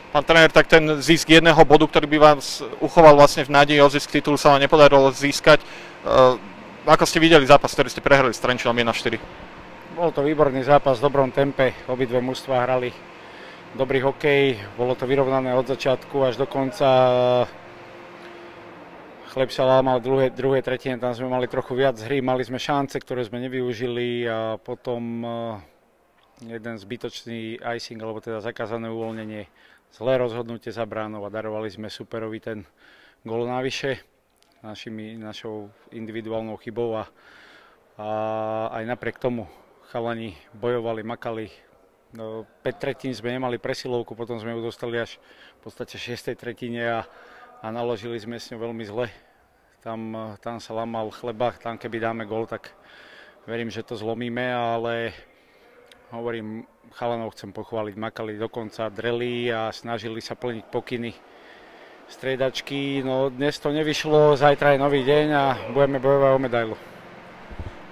Pán tréner, tak ten zisk jedného bodu, ktorý by vás uchoval vlastne v nádeji o zisk titulu, sa vám nepodarilo získať. Ako ste videli zápas, ktorý ste prehrali s Trenčínom 1-4? Bol to výborný zápas v dobrom tempe, obidve mužstvá hrali dobrý hokej, bolo to vyrovnané od začiatku až do konca. Chleb sa lámal v druhej tretine, tam sme mali trochu viac hry, mali sme šance, ktoré sme nevyužili a potom jeden zbytočný icing, alebo teda zakázané uvoľnenie, zlé rozhodnutie za bránou a darovali sme superovi ten gól navyše našou individuálnou chybou a aj napriek tomu chalani bojovali, makali. 5 tretín sme nemali presilovku, potom sme ju dostali až v podstate 6. tretine a naložili sme s ňou veľmi zle. Tam sa lámal chleba, tam keby dáme gól, tak verím, že to zlomíme, ale hovorím, chalanov chcem pochváliť, makali dokonca, dreli a snažili sa plniť pokyny striedačky. No dnes to nevyšlo, zajtra je nový deň a budeme bojovať o medailu.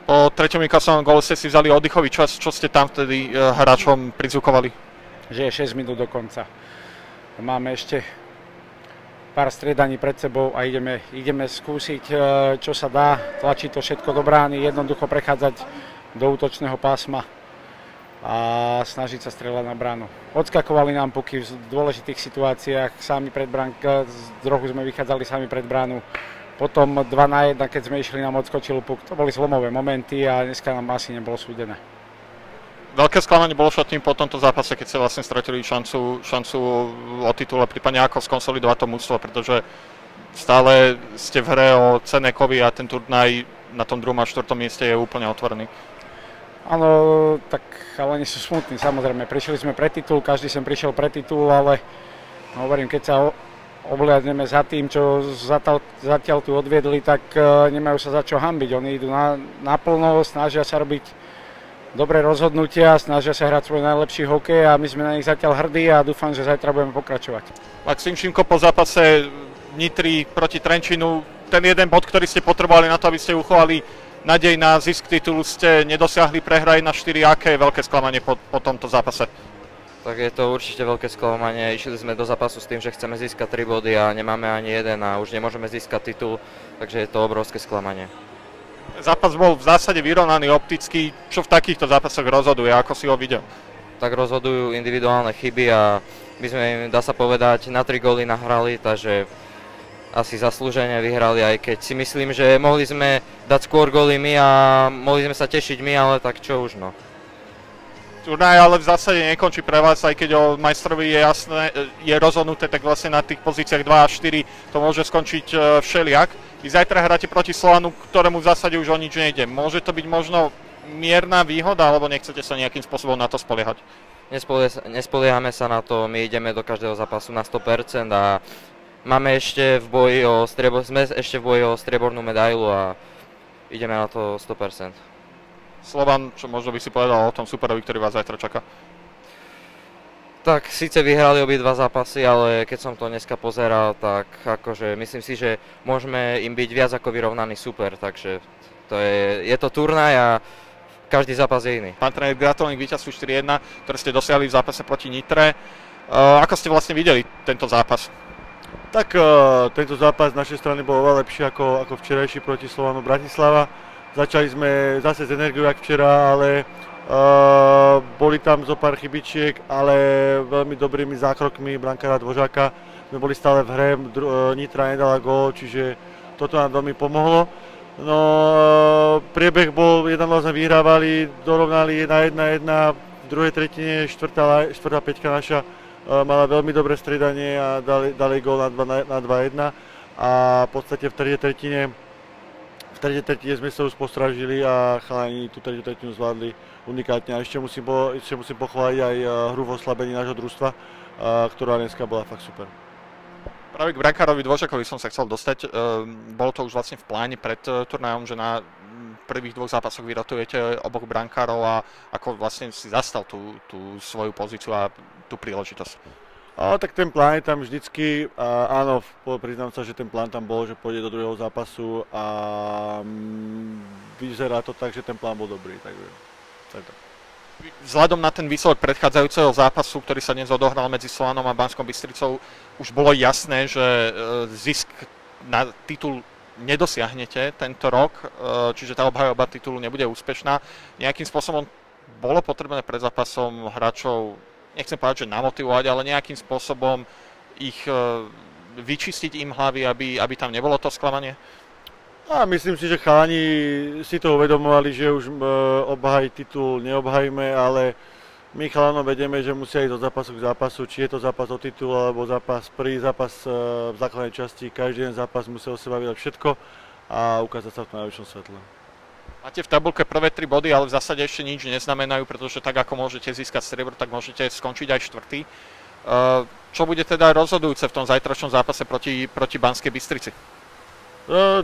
Po treťom inkasovanom góle ste si vzali oddychový čas, čo ste tam vtedy hráčom prizvukovali? Že je 6 minút do konca. Máme ešte pár striedaní pred sebou a ideme skúsiť, čo sa dá, tlačiť to všetko do brány, jednoducho prechádzať do útočného pásma a snažiť sa strieľať na bránu. Odskakovali nám puky v dôležitých situáciách, sami pred bránkou, trochu sme vychádzali sami pred bránu. Potom 2-1, keď sme išli, nám odskočil puk. To boli zlomové momenty a dneska nám asi nebolo súdené. Veľké sklamanie bolo všetkým po tomto zápase, keď ste vlastne stratili šancu o titule, prípadne ako skonsolidovať to mužstvo, pretože stále ste v hre o cenné kovy a ten turnaj na tom 2. a 4. mieste je úplne otvorený. Áno, tak chalani sú smutní, samozrejme. Prišli sme pre titul, každý sem prišiel pre titul, ale hovorím, keď sa obhliadneme za tým, čo zatiaľ tu odviedli, tak nemajú sa za čo hanbiť. Oni idú naplno, snažia sa robiť dobré rozhodnutia, snažia sa hrať svoj najlepší hokej a my sme na nich zatiaľ hrdí a dúfam, že zajtra budeme pokračovať. Maxim Šimko po zápase Nitry proti Trenčínu, ten jeden bod, ktorý ste potrebovali na to, aby ste uchovali nádej na zisk titulu, ste nedosiahli, prehra 1-4, aké je veľké sklamanie po tomto zápase? Tak je to určite veľké sklamanie. Išli sme do zápasu s tým, že chceme získať 3 body a nemáme ani jeden a už nemôžeme získať titul, takže je to obrovské sklamanie. Zápas bol v zásade vyrovnaný opticky. Čo v takýchto zápasoch rozhoduje? Ako si ho videl? Tak rozhodujú individuálne chyby a my sme im, dá sa povedať, na 3 góly nahrali, takže asi zaslúžene vyhrali, aj keď si myslím, že mohli sme dať skôr góly my a mohli sme sa tešiť my, ale tak čo už no. Turnaj ale v zásade nekončí pre vás, aj keď o majstrovi je rozhodnuté, tak vlastne na tých pozíciách 2 a 4 to môže skončiť všelijak. Vy zajtra hráte proti Slovanu, ktorému v zásade už o nič nejde. Môže to byť možno mierna výhoda, alebo nechcete sa nejakým spôsobom na to spoliehať? Nespoliehame sa na to, my ideme do každého zápasu na 100% a sme ešte v boji o striebornú medailu a ideme na to 100%. Slovan, čo možno by si povedal o tom superovi, ktorý vás zajtra čaká? Tak síce vyhrali obidva zápasy, ale keď som to dneska pozeral, tak akože myslím si, že môžeme im byť viac ako vyrovnaný super, takže je to turnaj a každý zápas je iný. Pán tréner, gratulujem k víťazstvu 4-1, ktoré ste dosiahli v zápase proti Nitre. Ako ste vlastne videli tento zápas? Tak tento zápas z našej strany bol oveľa lepší ako včerajší proti Slovanu Bratislava. Začali sme zase s energiou jak včera, ale boli tam zo pár chybičiek, ale veľmi dobrými zákrokmi brankára Dvořáka sme boli stále v hre, Nitra nedala gól, čiže toto nám veľmi pomohlo. No, priebeh bol, 1-0 sme vyhrávali, dorovnali 1-1, v druhej tretine štvrtá peťka naša mala veľmi dobré striedanie a dali gól na 2-1 a v podstate v tretej tretine sme sa už postražili a chalani tú tretiu tretinu zvládli unikátne. A ešte musím pochváliť aj hru v oslabení nášho družstva, ktorá dneska bola fakt super. Práve k brankárovi Dvořákovi som sa chcel dostať. Bolo to už vlastne v pláne pred turnajom, že na prvých 2 zápasoch vyrotujete oboch brankárov a ako vlastne si zastal tú svoju pozíciu a tú príležitosť. Tak ten plán je tam vždycky, áno, priznám sa, že ten plán tam bol, že pôjde do druhého zápasu a vyzerá to tak, že ten plán bol dobrý, takže to je to. Vzhľadom na ten výsledok predchádzajúceho zápasu, ktorý sa dnes odohral medzi Solanom a Banskou Bystricou, už bolo jasné, že zisk na titul nedosiahnete tento rok, čiže tá obhajoba titulu nebude úspešná. Nejakým spôsobom bolo potrebné pred zápasom hráčov, nechcem povedať, že namotivovať, ale nejakým spôsobom ich vyčistiť im hlavy, aby tam nebolo to sklamanie? A myslím si, že chalani si to uvedomovali, že už obhajiť titul neobhajíme, ale my chalanom vedieme, že musia ísť od zápasu k zápasu, či je to zápas o titul, alebo prvý zápas v základnej časti, každý jeden zápas musí o seba vydať všetko a ukázať sa v tom najväčšom svetle. Máte v tabuľke prvé 3 body, ale v zásade ešte nič neznamenajú, pretože tak ako môžete získať striebro, tak môžete skončiť aj 4. Čo bude teda rozhodujúce v tom zajtračnom zápase proti Banskej Bystrici?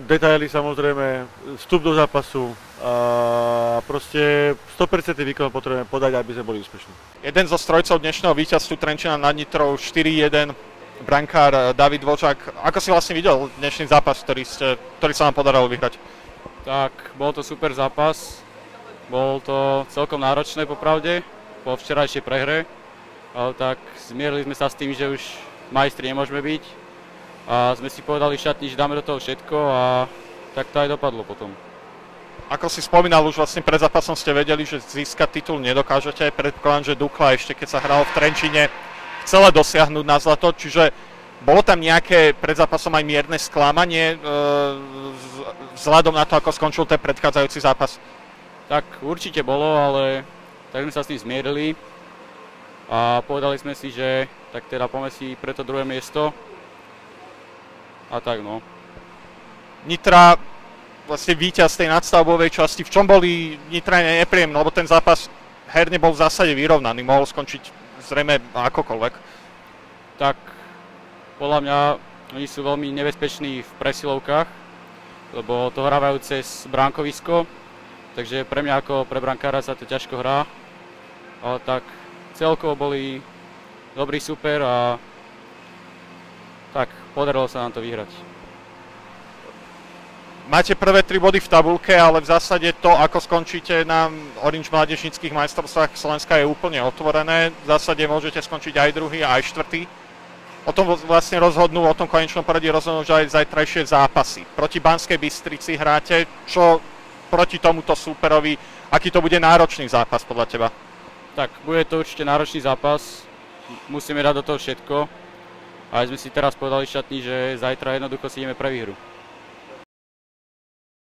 Detaily samozrejme, vstup do zápasu a proste 100% výkon potrebujeme podať, aby sme boli úspešní. Jeden zo strojcov dnešného víťazstvu Trenčína nad Nitrou 4-1, brankár David Dvořák. Ako si vlastne videl dnešný zápas, ktorý sa vám podarilo vyhrať? Tak, bol to super zápas. Bol to celkom náročné popravde, po včerajšej prehre. Ale tak zmierili sme sa s tým, že už majstri nemôžeme byť. A sme si povedali šatni, že dáme do toho všetko a tak to aj dopadlo potom. Ako si spomínal, už vlastne pred zápasom ste vedeli, že získať titul nedokážete. Predpokladám, že Dukla ešte keď sa hralo v Trenčíne chcela dosiahnuť na zlato, čiže bolo tam nejaké pred zápasom aj mierne sklamanie vzhľadom na to, ako skončil ten predchádzajúci zápas? Tak určite bolo, ale tak sme sa s tým zmierili a povedali sme si, že tak teda poďme si pre to druhé miesto. A tak no. Nitra, vlastne víťaz tej nadstavbovej časti, v čom boli Nitrane nepríjemné, lebo ten zápas herne bol v zásade vyrovnaný, mohol skončiť zrejme akokoľvek. Tak podľa mňa oni sú veľmi nebezpeční v presilovkách, lebo to hrávajú cez bránkovisko, takže pre mňa ako pre brankára sa to ťažko hrá. Ale tak celkovo boli dobrý super a tak, podarilo sa nám to vyhrať. Máte prvé 3 body v tabuľke, ale v zásade to, ako skončíte na Orange mládežníckych majstrovstvách Slovenska je úplne otvorené. V zásade môžete skončiť aj druhý, aj 4. O tom vlastne rozhodnú, o tom konečnom poradí rozhodnú, že aj zajtrajšie zápasy. Proti Banskej Bystrici hráte, čo proti tomuto súperovi, aký to bude náročný zápas podľa teba? Tak, bude to určite náročný zápas, musíme dať do toho všetko. A sme si teraz povedali šatni, že zajtra jednoducho si ideme pre výhru.